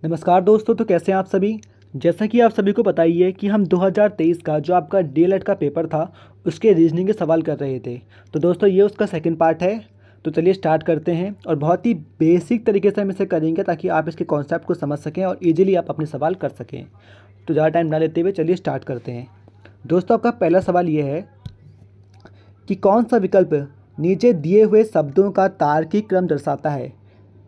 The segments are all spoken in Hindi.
नमस्कार दोस्तों, तो कैसे हैं आप सभी। जैसा कि आप सभी को पता ही है कि हम 2023 का जो आपका डीएलएड का पेपर था उसके रीजनिंग के सवाल कर रहे थे। तो दोस्तों ये उसका सेकंड पार्ट है। तो चलिए स्टार्ट करते हैं और बहुत ही बेसिक तरीके से हम इसे करेंगे ताकि आप इसके कॉन्सेप्ट को समझ सकें और ईजिली आप अपने सवाल कर सकें। तो ज़्यादा टाइम ना लेते हुए चलिए स्टार्ट करते हैं। दोस्तों आपका पहला सवाल ये है कि कौन सा विकल्प नीचे दिए हुए शब्दों का तार्किक क्रम दर्शाता है।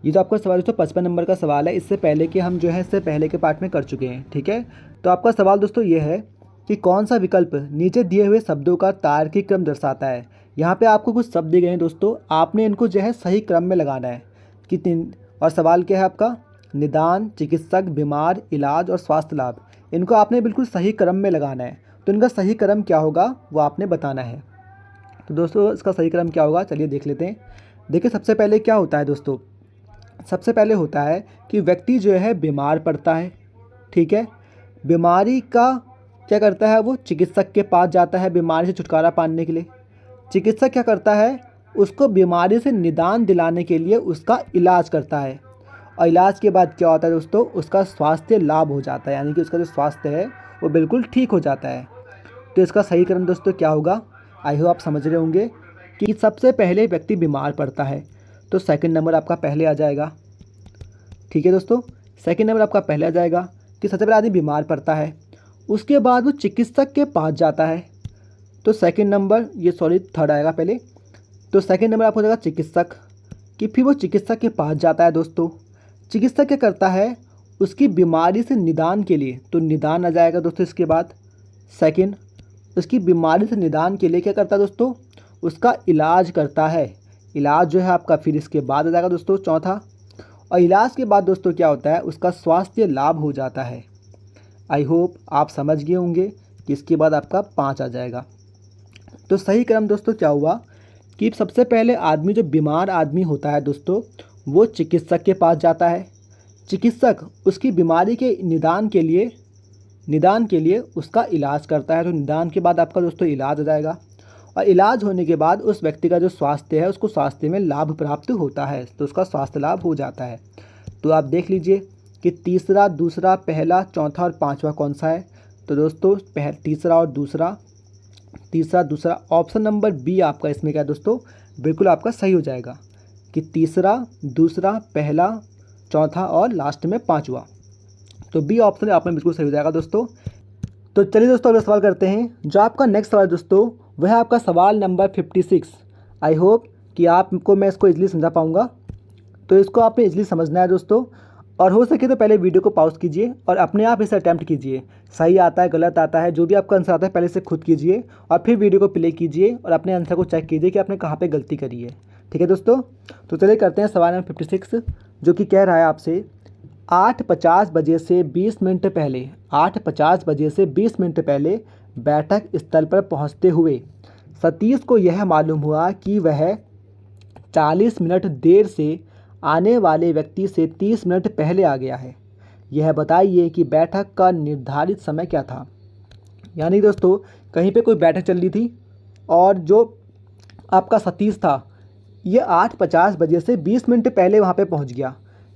ये जो आपका सवाल दोस्तों 55 नंबर का सवाल है। इससे पहले कि हम जो है इससे पहले के पार्ट में कर चुके हैं, ठीक है। तो आपका सवाल दोस्तों ये है कि कौन सा विकल्प नीचे दिए हुए शब्दों का तार्किक क्रम दर्शाता है। यहाँ पे आपको कुछ शब्द दिए गए हैं दोस्तों, आपने इनको जो है सही क्रम में लगाना है कि तीन। और सवाल क्या है आपका, निदान, चिकित्सक, बीमार, इलाज और स्वास्थ्य लाभ। इनको आपने बिल्कुल सही क्रम में लगाना है। तो इनका सही क्रम क्या होगा वो आपने बताना है। तो दोस्तों इसका सही क्रम क्या होगा चलिए देख लेते हैं। देखिए सबसे पहले क्या होता है दोस्तों, सबसे पहले होता है कि व्यक्ति जो है बीमार पड़ता है, ठीक है। बीमारी का क्या करता है, वो चिकित्सक के पास जाता है बीमारी से छुटकारा पाने के लिए। चिकित्सक क्या करता है, उसको बीमारी से निदान दिलाने के लिए उसका इलाज करता है। और इलाज के बाद क्या होता है दोस्तों, उसका स्वास्थ्य लाभ हो जाता है, यानी कि उसका जो स्वास्थ्य है वो बिल्कुल ठीक हो जाता है। तो इसका सही क्रम दोस्तों क्या होगा, आई होप आप समझ रहे होंगे कि सबसे पहले व्यक्ति बीमार पड़ता है तो सेकंड नंबर आपका पहले आ जाएगा, ठीक है दोस्तों। सेकंड नंबर आपका पहले आ जाएगा कि सबसे पहले आदमी बीमार पड़ता है, उसके बाद वो चिकित्सक के पास जाता है। तो सेकंड नंबर ये थर्ड आएगा पहले। तो सेकंड नंबर आपको हो जाएगा चिकित्सक, कि फिर वो चिकित्सक के पास जाता है दोस्तों। चिकित्सक क्या करता है, उसकी बीमारी से निदान के लिए, तो निदान आ जाएगा दोस्तों इसके बाद। सेकंड, उसकी बीमारी से निदान के लिए क्या करता है दोस्तों, उसका इलाज करता है। इलाज जो है आपका फिर इसके बाद आ जाएगा दोस्तों चौथा। और इलाज के बाद दोस्तों क्या होता है, उसका स्वास्थ्य लाभ हो जाता है। आई होप आप समझ गए होंगे कि इसके बाद आपका 5 आ जाएगा। तो सही क्रम दोस्तों क्या हुआ कि सबसे पहले आदमी, जो बीमार आदमी होता है दोस्तों, वो चिकित्सक के पास जाता है। चिकित्सक उसकी बीमारी के निदान के लिए उसका इलाज करता है। तो निदान के बाद आपका दोस्तों इलाज आ जाएगा। और इलाज होने के बाद उस व्यक्ति का जो स्वास्थ्य है उसको स्वास्थ्य में लाभ प्राप्त होता है, तो उसका स्वास्थ्य लाभ हो जाता है। तो आप देख लीजिए कि तीसरा, दूसरा, पहला, चौथा और पांचवा कौन सा है। तो दोस्तों तीसरा दूसरा ऑप्शन नंबर बी आपका इसमें क्या है दोस्तों, बिल्कुल आपका सही हो जाएगा कि तीसरा, दूसरा, पहला, चौथा और लास्ट में पाँचवा। तो बी ऑप्शन आप में बिल्कुल सही हो जाएगा दोस्तों। तो चलिए दोस्तों अगला सवाल करते हैं। जो आपका नेक्स्ट सवाल दोस्तों वह है आपका सवाल नंबर 56। आई होप कि आपको मैं इसको इजीली समझा पाऊँगा। तो इसको आपने इजीली समझना है दोस्तों, और हो सके तो पहले वीडियो को पॉज कीजिए और अपने आप इसे अटैम्प्ट कीजिए। सही आता है, गलत आता है, जो भी आपका आंसर आता है पहले से खुद कीजिए और फिर वीडियो को प्ले कीजिए और अपने आंसर को चेक कीजिए कि आपने कहाँ पे गलती करी है, ठीक है दोस्तों। तो चलिए करते हैं सवाल नंबर 56, जो कि कह रहा है आपसे 8:50 बजे से 20 मिनट पहले 8:50 बजे से 20 मिनट पहले बैठक स्थल पर पहुंचते हुए सतीश को यह मालूम हुआ कि वह 40 मिनट देर से आने वाले व्यक्ति से 30 मिनट पहले आ गया है। यह बताइए कि बैठक का निर्धारित समय क्या था। यानी दोस्तों कहीं पे कोई बैठक चल रही थी और जो आपका सतीश था ये 8:50 बजे से 20 मिनट पहले वहाँ पे पहुँच गया।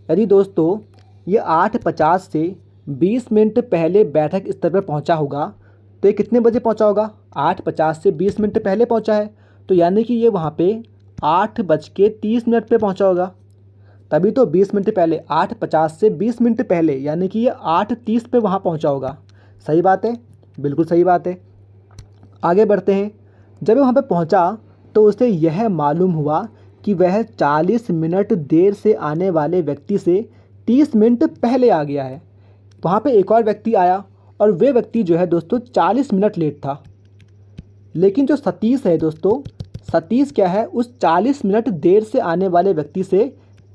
यदि दोस्तों ये 8:50 से 20 मिनट पहले बैठक स्थल पर पहुँचा होगा तो ये कितने बजे पहुँचा होगा, 8:50 से 20 मिनट पहले पहुँचा है। तो यानी कि ये वहाँ पे 8:30 पे पहुँचा होगा। तभी तो 20 मिनट पहले, 8:50 से 20 मिनट पहले, यानी कि ये 8:30 पे वहाँ पहुँचा होगा। सही बात है, बिल्कुल सही बात है। आगे बढ़ते हैं। जब वहाँ पे पहुँचा तो उसे यह मालूम हुआ कि वह 40 मिनट देर से आने वाले व्यक्ति से 30 मिनट पहले आ गया है। वहाँ पे एक और व्यक्ति आया और वे व्यक्ति जो है दोस्तों 40 मिनट लेट था। लेकिन जो सतीश है दोस्तों, सतीश क्या है, उस 40 मिनट देर से आने वाले व्यक्ति से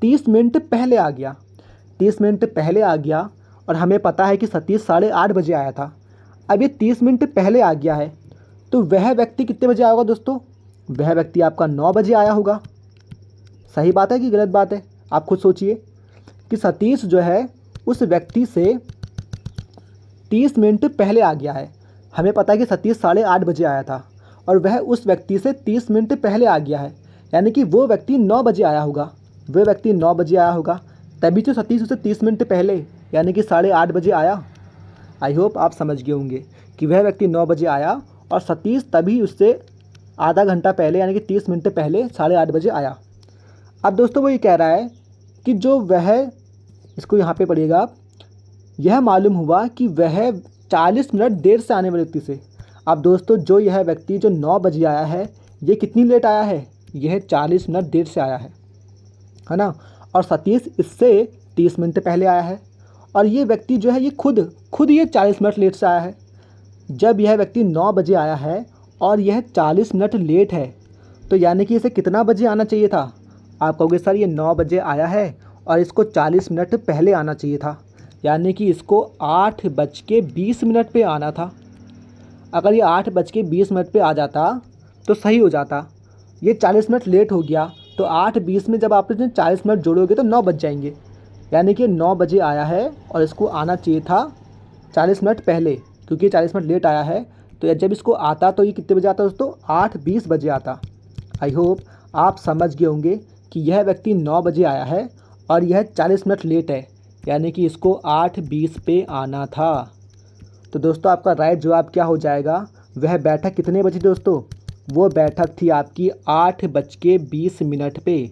30 मिनट पहले आ गया। 30 मिनट पहले आ गया और हमें पता है कि सतीश 8:30 बजे आया था। अब ये 30 मिनट पहले आ गया है तो वह व्यक्ति कितने बजे आया होगा दोस्तों, वह व्यक्ति आपका 9 बजे आया होगा। सही बात है कि गलत बात है, आप खुद सोचिए कि सतीश जो है उस व्यक्ति से 30 मिनट पहले आ गया है। हमें पता है कि सतीश 8:30 बजे आया था और वह उस व्यक्ति से 30 मिनट पहले आ गया है, यानी कि वो व्यक्ति 9 बजे आया होगा। तभी तो सतीश उसे 30 मिनट पहले यानी कि 8:30 बजे आया। आई होप आप समझ गए होंगे कि वह व्यक्ति 9 बजे आया और सतीश तभी उससे आधा घंटा पहले यानी कि 30 मिनट पहले 8:30 बजे आया। अब दोस्तों वो ये कह रहा है कि जो वह, इसको यहाँ पे पढ़िएगा आप, यह मालूम हुआ कि वह 40 मिनट देर से आने वाले व्यक्ति से। अब दोस्तों जो यह व्यक्ति जो 9 बजे आया है, ये कितनी लेट आया है, यह 40 मिनट देर से आया है ना। और सतीश इससे 30 मिनट पहले आया है। और ये व्यक्ति जो है ये खुद ये 40 मिनट लेट से आया है। जब यह व्यक्ति 9 बजे आया है और यह 40 मिनट लेट है, तो यानी कि इसे कितना बजे आना चाहिए था। आप कहोगे सर ये 9 बजे आया है और इसको 40 मिनट पहले आना चाहिए था, यानी कि इसको 8:20 पे आना था। अगर ये 8:20 पे आ जाता तो सही हो जाता। ये 40 मिनट लेट हो गया, तो 8:20 में जब आप इसमें 40 मिनट जोड़ोगे तो 9 बज जाएंगे। यानी कि 9 बजे आया है और इसको आना चाहिए था 40 मिनट पहले, क्योंकि 40 मिनट लेट आया है। तो जब इसको आता तो ये कितने बजे आता दोस्तों, 8:20 बजे आता। आई होप आप समझ गए होंगे कि यह व्यक्ति 9 बजे आया है और यह 40 मिनट लेट है, यानी कि इसको 8:20 पे आना था। तो दोस्तों आपका राइट जवाब क्या हो जाएगा, वह बैठक कितने बजे दोस्तों, वो बैठक थी आपकी 8:20 पे।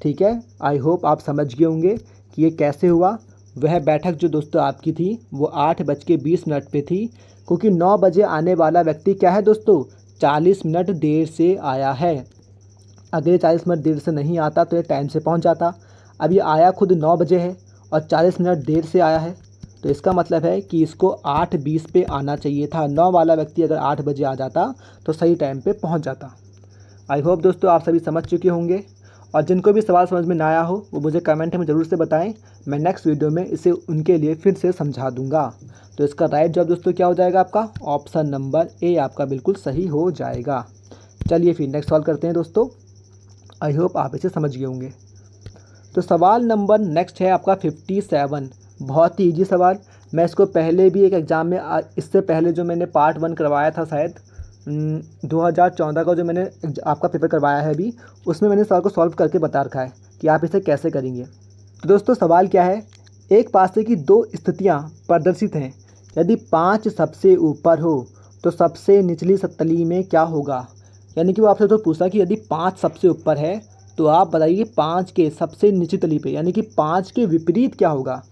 ठीक है, आई होप आप समझ गए होंगे कि ये कैसे हुआ। वह बैठक जो दोस्तों आपकी थी वो 8:20 पे थी, क्योंकि 9 बजे आने वाला व्यक्ति क्या है दोस्तों, 40 मिनट देर से आया है। अगर ये 40 मिनट देर से नहीं आता तो ये टाइम से पहुंच जाता। अब ये आया खुद 9 बजे है और 40 मिनट देर से आया है, तो इसका मतलब है कि इसको 8:20 पे आना चाहिए था। 9 वाला व्यक्ति अगर 8 बजे आ जाता तो सही टाइम पे पहुंच जाता। आई होप दोस्तों आप सभी समझ चुके होंगे, और जिनको भी सवाल समझ में ना आया हो वो मुझे कमेंट में ज़रूर से बताएं। मैं नेक्स्ट वीडियो में इसे उनके लिए फिर से समझा दूंगा। तो इसका राइट जवाब दोस्तों क्या हो जाएगा, आपका ऑप्शन नंबर ए आपका बिल्कुल सही हो जाएगा। चलिए फिर नेक्स्ट सवाल करते हैं दोस्तों। आई होप आप इसे समझ गए होंगे। तो सवाल नंबर नेक्स्ट है आपका 57। बहुत ही ईजी सवाल। मैं इसको पहले भी एक एग्ज़ाम में, इससे पहले जो मैंने पार्ट 1 करवाया था शायद 2014 का जो मैंने आपका पेपर करवाया है अभी, उसमें मैंने सवाल को सॉल्व करके बता रखा है कि आप इसे कैसे करेंगे। तो दोस्तों सवाल क्या है, एक पासे की 2 स्थितियां प्रदर्शित हैं। यदि 5 सबसे ऊपर हो तो सबसे निचली तली में क्या होगा। यानी कि वो आपसे तो पूछा कि यदि 5 सबसे ऊपर है तो आप बताइए 5 के सबसे निचली तली पे, यानी कि 5 के विपरीत क्या होगा।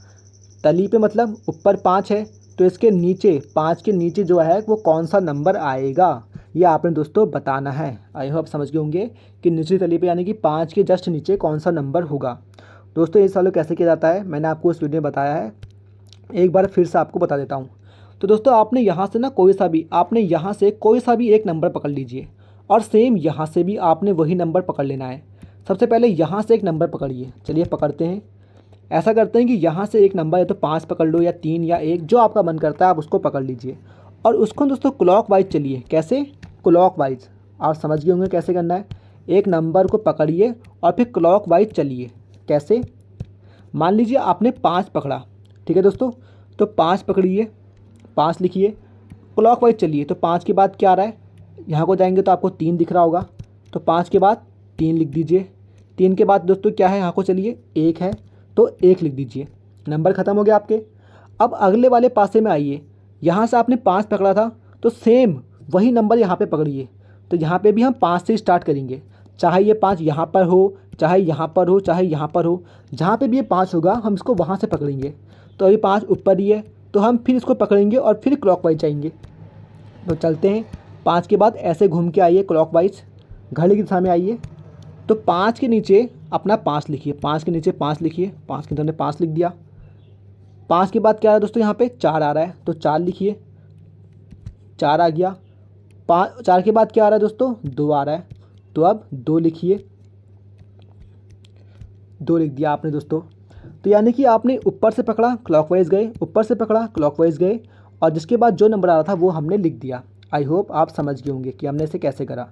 तली पे मतलब ऊपर 5 है तो इसके नीचे 5 के नीचे जो है वो कौन सा नंबर आएगा, ये आपने दोस्तों बताना है। आई होप समझ गए होंगे कि निचली तली पे यानी कि 5 के जस्ट नीचे कौन सा नंबर होगा। दोस्तों ये सवाल कैसे किया जाता है मैंने आपको इस वीडियो में बताया है, एक बार फिर से आपको बता देता हूँ। तो दोस्तों आपने यहाँ से ना कोई सा भी एक नंबर पकड़ लीजिए, और सेम यहाँ से भी आपने वही नंबर पकड़ लेना है। सबसे पहले यहाँ से एक नंबर पकड़िए। चलिए पकड़ते हैं। ऐसा करते हैं कि यहाँ से एक नंबर या तो 5 पकड़ लो या 3 या 1, जो आपका मन करता है आप उसको पकड़ लीजिए, और उसको दोस्तों क्लॉक वाइज चलिए। कैसे, क्लॉक वाइज। आप समझ गए होंगे कैसे करना है। एक नंबर को पकड़िए और फिर क्लॉक वाइज चलिए। कैसे, मान लीजिए आपने 5 पकड़ा, ठीक है दोस्तों, तो 5 पकड़िए, 5 लिखिए, क्लॉक वाइज चलिए। तो 5 के बाद क्या आ रहा है, यहाँ को जाएंगे तो आपको 3 दिख रहा होगा, तो 5 के बाद 3 लिख दीजिए। 3 के बाद दोस्तों क्या है, यहाँ को चलिए 1 है तो 1 लिख दीजिए। नंबर ख़त्म हो गया आपके। अब अगले वाले पासे में आइए। यहाँ से आपने 5 पकड़ा था तो सेम वही नंबर यहाँ पे पकड़िए। तो यहाँ पे भी हम 5 से स्टार्ट करेंगे, चाहे ये 5 यहाँ पर हो, चाहे यहाँ पर हो, चाहे यहाँ पर हो, जहाँ पे भी ये 5 होगा हम इसको वहाँ से पकड़ेंगे। तो अभी 5 ऊपर ही है तो हम फिर इसको पकड़ेंगे और फिर क्लॉकवाइज जाएंगे। तो चलते हैं। 5 के बाद ऐसे घूम के आइए क्लॉकवाइज, घड़ी की दिशा में आइए। तो 5 के नीचे अपना 5 लिखिए, 5 के नीचे 5 लिखिए, 5 के अंदर 5 लिख दिया। 5 के बाद क्या आ रहा है दोस्तों, यहाँ पे 4 आ रहा है तो 4 लिखिए, 4 आ गया। 4 के बाद क्या आ रहा है दोस्तों, 2 आ रहा है तो अब 2 लिखिए, 2 लिख दिया आपने दोस्तों। तो यानी कि आपने ऊपर से पकड़ा क्लॉकवाइज गए, ऊपर से पकड़ा क्लॉकवाइज गए, और जिसके बाद जो नंबर आ रहा था वो हमने लिख दिया। आई होप आप समझ गए होंगे कि हमने इसे कैसे करा।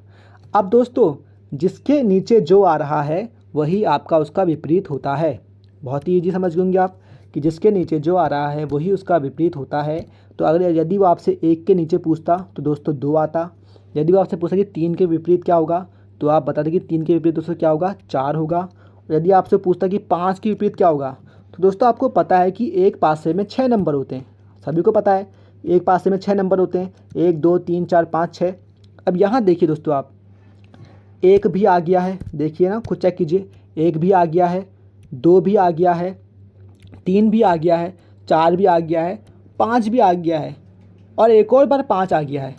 अब दोस्तों जिसके नीचे जो आ रहा है वही आपका उसका विपरीत होता है। बहुत ही ईजी समझ गए होंगे आप कि जिसके नीचे जो आ रहा है वही उसका विपरीत होता है। तो अगर यदि वो आपसे 1 के नीचे पूछता तो दोस्तों 2 आता। यदि वो आपसे पूछता कि 3 के विपरीत क्या होगा तो आप बताते कि 3 के विपरीत दोस्तों क्या होगा, 4 होगा। यदि आपसे पूछता कि 5 के विपरीत क्या होगा तो तो दोस्तों आपको पता है कि एक पासे में 6 नंबर होते हैं, सभी को पता है एक पासे में 6 नंबर होते हैं, 1 2 3 4 5 6। अब यहाँ देखिए दोस्तों, आप एक भी आ गया है, देखिए ना, खुद चेक कीजिए, एक भी आ गया है, 2 भी आ गया है, 3 भी आ गया है, 4 भी आ गया है, 5 भी आ गया है और एक और बार 5 आ गया है।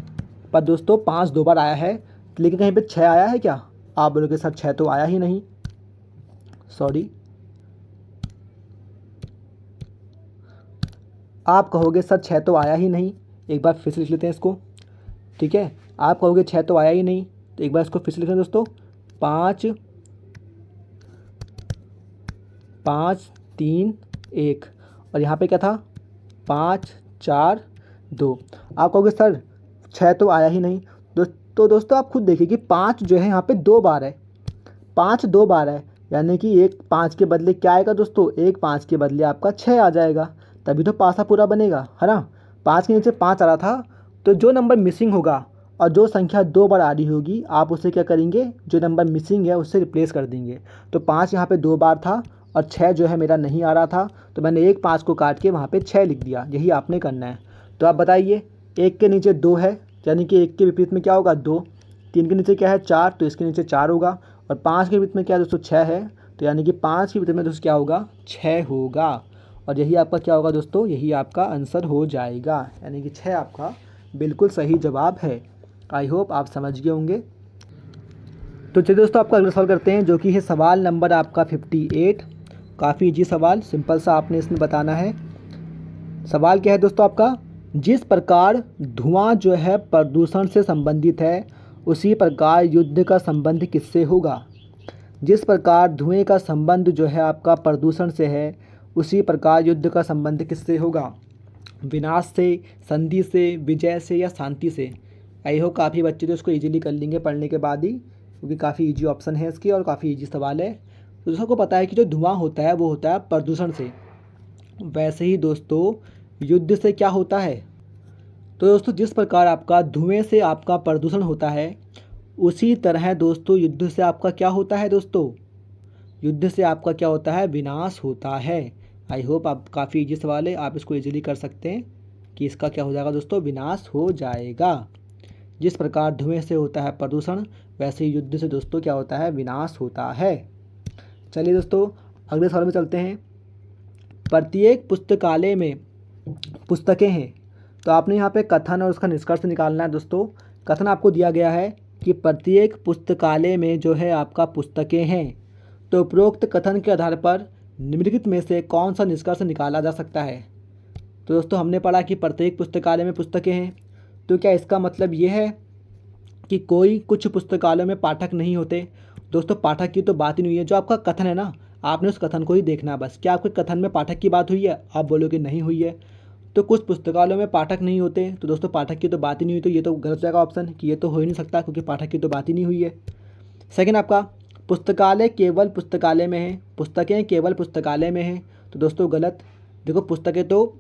पर दोस्तों 5 2 बार आया है, लेकिन कहीं पे 6 आया है क्या? आप बोलोगे सर 6 तो आया ही नहीं, सॉरी। आप कहोगे सर 6 तो आया ही नहीं। एक बार फिर से लिख लेते हैं इसको, ठीक है। आप कहोगे 6 तो आया ही नहीं, तो एक बार इसको फिर से लिख लें दोस्तों। 5 5 3 1 और यहाँ पे क्या था? 5 4 2। आप कहोगे सर 6 तो आया ही नहीं। तो दोस्तों आप खुद देखिए कि 5 जो है यहाँ पे 2 बार है, 5 2 बार है, यानी कि एक 5 के बदले क्या आएगा दोस्तों? एक 5 के बदले आपका 6 आ जाएगा, तभी तो पासा पूरा बनेगा, है ना। 5 के नीचे 5 आ रहा था, तो जो नंबर मिसिंग होगा और जो संख्या 2 बार आ रही होगी, आप उसे क्या करेंगे? जो नंबर मिसिंग है उससे रिप्लेस कर देंगे। तो 5 यहाँ पे 2 बार था और 6 जो है मेरा नहीं आ रहा था, तो मैंने एक 5 को काट के वहाँ पे 6 लिख दिया। यही आपने करना है। तो आप बताइए, 1 के नीचे 2 है, यानी कि 1 के विपरीत में क्या होगा? 2। 3 के नीचे क्या है? 4, तो इसके नीचे 4 होगा। और 5 के विपरीत में क्या है दोस्तों? 6 है, तो यानी कि 5 के विपरीत में दोस्तों क्या होगा? 6 होगा। और यही आपका क्या होगा दोस्तों? यही आपका आंसर हो जाएगा, यानी कि 6 आपका बिल्कुल सही जवाब है। आई होप आप समझ गए होंगे। तो चलिए दोस्तों, आपका अगला सवाल करते हैं, जो कि है सवाल नंबर आपका 58। काफ़ी इजी सवाल, सिंपल सा आपने इसमें बताना है। सवाल क्या है दोस्तों आपका? जिस प्रकार धुआं जो है प्रदूषण से संबंधित है, उसी प्रकार युद्ध का संबंध किससे होगा? जिस प्रकार धुएं का संबंध जो है आपका प्रदूषण से है, उसी प्रकार युद्ध का संबंध किससे होगा? विनाश से, संधि से, विजय से या शांति से? आई हो काफ़ी बच्चे तो इसको इजीली कर लेंगे पढ़ने के बाद ही, क्योंकि काफ़ी इजी ऑप्शन है इसकी और काफ़ी इजी सवाल है। तो दोस्तों को पता है कि जो धुआं होता है वो होता है प्रदूषण से। वैसे ही दोस्तों युद्ध से क्या होता है? तो दोस्तों जिस प्रकार आपका धुएं से आपका प्रदूषण होता है, उसी तरह दोस्तों युद्ध से आपका क्या होता है दोस्तों? युद्ध से आपका क्या होता है? विनाश होता है। आई होप आप काफ़ी इजी सवाल है, आप इसको इजीली कर सकते हैं कि इसका क्या हो जाएगा दोस्तों? विनाश हो जाएगा। जिस प्रकार धुएं से होता है प्रदूषण, वैसे ही युद्ध से दोस्तों क्या होता है? विनाश होता है। चलिए दोस्तों अगले सवाल में चलते हैं। प्रत्येक पुस्तकालय में पुस्तकें हैं, तो आपने यहाँ पे कथन और उसका निष्कर्ष निकालना है दोस्तों। कथन आपको दिया गया है कि प्रत्येक पुस्तकालय में जो है आपका पुस्तकें हैं, तो उपरोक्त कथन के आधार पर निम्नलिखित में से कौन सा निष्कर्ष निकाला जा सकता है? तो दोस्तों हमने पढ़ा कि प्रत्येक पुस्तकालय में पुस्तकें हैं, तो क्या इसका मतलब ये है कि कुछ पुस्तकालयों में पाठक नहीं होते? दोस्तों पाठक की तो बात ही नहीं है, जो आपका कथन है ना, आपने उस कथन को ही देखना है बस। क्या आपके कथन में पाठक की बात हुई है? आप बोलोगे नहीं हुई है। तो कुछ पुस्तकालयों में पाठक नहीं होते, तो दोस्तों पाठक की तो बात ही नहीं हुई, तो ये तो गलत जाएगा ऑप्शन कि ये तो हो ही नहीं सकता, क्योंकि पाठक की तो बात ही नहीं हुई है। सेकंड आपका पुस्तकालय केवल पुस्तकालय में है, पुस्तकें केवल पुस्तकालय में हैं, तो दोस्तों गलत। देखो पुस्तकें तो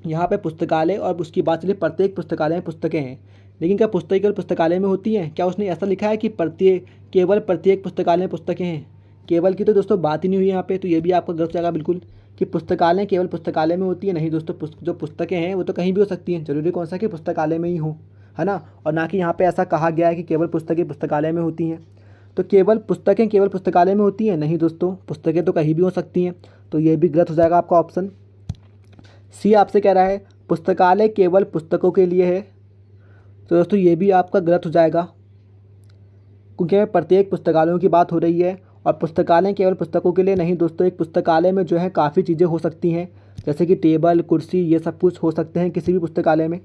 यहाँ पे पुस्तकालय और उसकी बात चलिए प्रत्येक पुस्तकालय में पुस्तकें हैं, लेकिन क्या पुस्तकें केवल पुस्तकालय में होती हैं? क्या उसने ऐसा लिखा है कि केवल प्रत्येक पुस्तकालय में पुस्तकें हैं? केवल की तो दोस्तों बात ही नहीं हुई यहाँ पे, तो ये भी आपका गलत जाएगा बिल्कुल कि पुस्तकालय केवल पुस्तकालय में होती है। नहीं दोस्तों, जो पुस्तकें हैं वो तो कहीं भी हो सकती हैं, जरूरी कौन सा कि पुस्तकालय में ही हो, है ना। और ना कि यहाँ पे ऐसा कहा गया है कि केवल पुस्तकें पुस्तकालय में होती हैं। तो केवल पुस्तकें केवल पुस्तकालय में होती हैं? नहीं दोस्तों, पुस्तकें तो कहीं भी हो सकती हैं, तो ये भी गलत हो जाएगा आपका ऑप्शन। सी आपसे कह रहा है पुस्तकालय केवल पुस्तकों के लिए है, तो दोस्तों ये भी आपका गलत हो जाएगा, क्योंकि प्रत्येक पुस्तकालयों की बात हो रही है और पुस्तकालय केवल पुस्तकों के लिए नहीं दोस्तों। एक पुस्तकालय में जो है काफ़ी चीज़ें हो सकती हैं, जैसे कि टेबल कुर्सी, ये सब कुछ हो सकते हैं किसी भी पुस्तकालय में,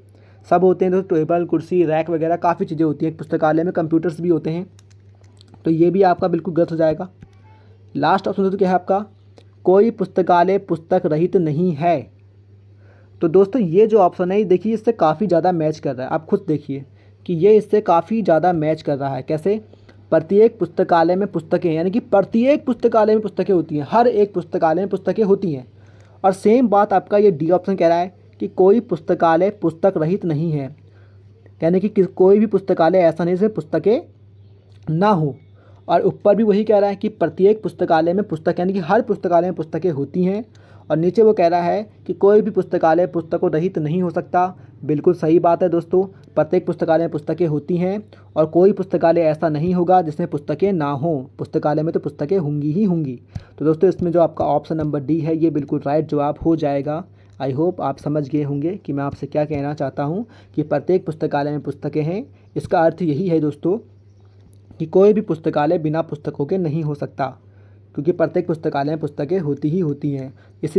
सब होते हैं दोस्तों। टेबल कुर्सी रैक वगैरह काफ़ी चीज़ें होती हैं एक पुस्तकालय में, कंप्यूटर्स भी होते हैं, तो ये भी आपका बिल्कुल गलत हो जाएगा। लास्ट ऑप्शन दोस्तों क्या है आपका? कोई पुस्तकालय पुस्तक रहित नहीं है। तो दोस्तों ये जो ऑप्शन है, देखिए इससे काफ़ी ज़्यादा मैच कर रहा है, आप खुद देखिए कि ये इससे काफ़ी ज़्यादा मैच कर रहा है। कैसे? प्रत्येक पुस्तकालय में पुस्तकें, यानी कि प्रत्येक पुस्तकालय में पुस्तकें होती हैं, हर एक पुस्तकालय में पुस्तकें होती हैं। और सेम बात आपका ये डी ऑप्शन कह रहा है कि कोई पुस्तकालय पुस्तक रहित नहीं है, यानी कि कोई भी पुस्तकालय ऐसा नहीं जिसमें पुस्तकें ना हो। और ऊपर भी वही कह रहा है कि प्रत्येक पुस्तकालय में पुस्तक, यानी कि हर पुस्तकालय में पुस्तकें होती हैं। और नीचे वो कह रहा है कि कोई भी पुस्तकालय पुस्तकों रहित नहीं हो सकता। बिल्कुल सही बात है दोस्तों, प्रत्येक पुस्तकालय में पुस्तकें होती हैं और कोई पुस्तकालय ऐसा नहीं होगा जिसमें पुस्तकें ना हों। पुस्तकालय में तो पुस्तकें होंगी ही होंगी। तो दोस्तों इसमें जो आपका ऑप्शन नंबर डी है ये बिल्कुल राइट जवाब हो जाएगा। आई होप आप समझ गए होंगे कि मैं आपसे क्या कहना चाहता हूँ कि प्रत्येक पुस्तकालय में पुस्तकें हैं। इसका अर्थ यही है दोस्तों कि कोई भी पुस्तकालय बिना पुस्तकों के नहीं हो सकता, क्योंकि प्रत्येक पुस्तकालय में पुस्तकें होती ही होती हैं। इसी